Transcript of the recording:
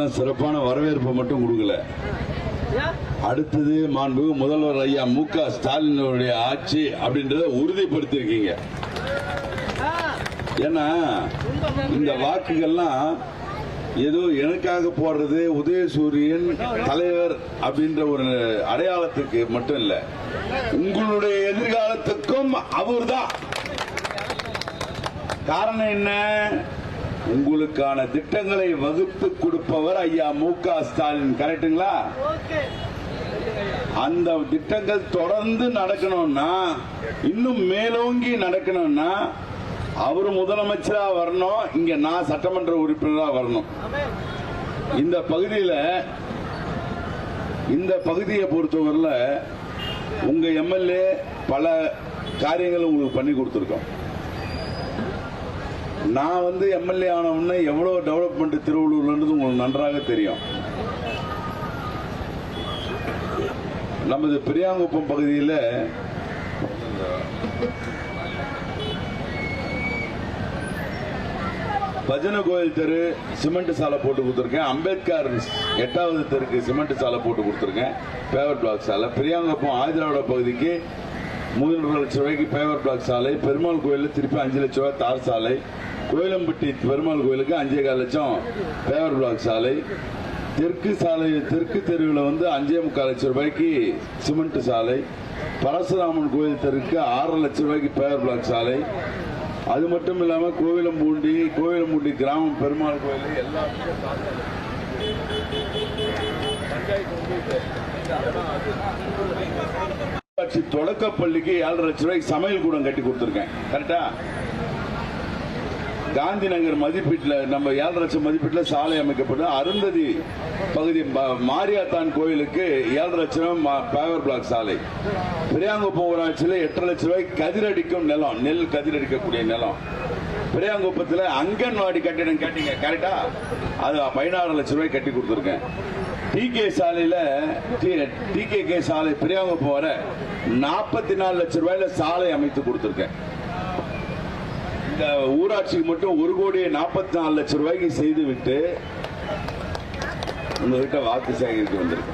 சும்மா சிறப்பான வரவேற்பை மட்டும் கொடுக்கல, அடுத்தது மாண்புமிகு முதல்வர் ஐயா மு.க. ஸ்டாலினுடைய ஆட்சி அப்படின்றத உறுதிப்படுத்தியிருக்கீங்க. ஏன்னா இந்த வாக்குகள்லாம் ஏதோ எனக்காக போடுறது உதயசூரியன் தலைவர் அப்படின்ற ஒரு அடையாளத்துக்கு மட்டும் இல்ல, உங்களுடைய எதிர்காலத்துக்கும் அவர்தான் காரணம். என்ன? உங்களுக்கான திட்டங்களை வகுத்து கொடுப்பவர் ஐயா மு.க. ஸ்டாலின். கரெக்டுங்களா? அந்த திட்டங்கள் தொடர்ந்து நடக்கணும்னா, இன்னும் மேலோங்கி நடக்கணும்னா அவர் முதலமைச்சரா வரணும், இங்க நான் சட்டமன்ற உறுப்பினரா வரணும். இந்த பகுதியை பொறுத்தவரையில உங்க எம்எல்ஏ பல காரியங்கள் உங்களுக்கு பண்ணி கொடுத்திருக்கோம். நான் எம்எல்ஏ ஆன உடனே எவ்வளவு டெவலப்மெண்ட் திருவள்ளூர்ல உங்களுக்கு நன்றாக தெரியும். நமது பெரியாங்குப்பம் பகுதியில் பஜன கோயில் தெரு சிமெண்ட் சாலை போட்டு கொடுத்துருக்கேன். அம்பேத்கர் 8வது தெருக்கு சிமெண்ட் சாலை போட்டு கொடுத்துருக்கேன், பேவர் பிளாக் சாலை. பெரியாங்குப்பம் ஆதிராவிட பகுதிக்கு 3 லட்சம் ரூபாய்க்கு பேவர் பிளாக் சாலை. பெருமாள் கோயிலில் திருப்பி 5 லட்சம் ரூபாய் தார் சாலை. கோயிலம்பட்டி பெருமாள் கோயிலுக்கு 5,4 லட்சம் பேவர் பிளாக் சாலை. தெற்கு தெருவில் 5,3 லட்சம் ரூபாய்க்கு சிமெண்ட் சாலை. பரசுராமன் கோயில் தெருக்கு 6 லட்சம் ரூபாய்க்கு பேவர் பிளாக் சாலை. அது மட்டும் இல்லாம கோவிலம்பூண்டி கிராமம் பெருமாள் கோயில் தொடக்கப்பள்ளிக்கு 7,5 லட்சம் ரூபாய்க்கு சமையல் கூடம் கட்டி கொடுத்திருக்கேன். கரெக்டா? காந்தி நகர் மதிப்பீட்டில் நம்ம 7,5 லட்சம் மதிப்பீட்டில் சாலை அமைக்கப்பட்டு அருந்ததி பகுதி மாரியாத்தான் கோயிலுக்கு 7,5 லட்சம் பேவர் பிளாக் சாலை. பெரியாங்குப்பம் ஊராட்சியில் 8,5 லட்சம் ரூபாய் கதிரடிக்கும் நிலம், நெல் கதிரடிக்கக்கூடிய நிலம். பெரியாங்குப்பத்தில் அங்கன்வாடி கட்டிடம் கேட்டீங்க, கரெக்டா? அது 16 லட்சம் ரூபாய் கட்டி கொடுத்துருக்கேன். டிகே சாலை பெரியாங்குப்பம் வர 44 லட்சம் ரூபாயில சாலை அமைத்து கொடுத்திருக்கேன். இந்த ஊராட்சிக்கு மட்டும் 1,44 லட்சம் ரூபாய்க்கு செய்து விட்டு உங்ககிட்ட வாக்கு சேகரிக்க வந்திருக்கு.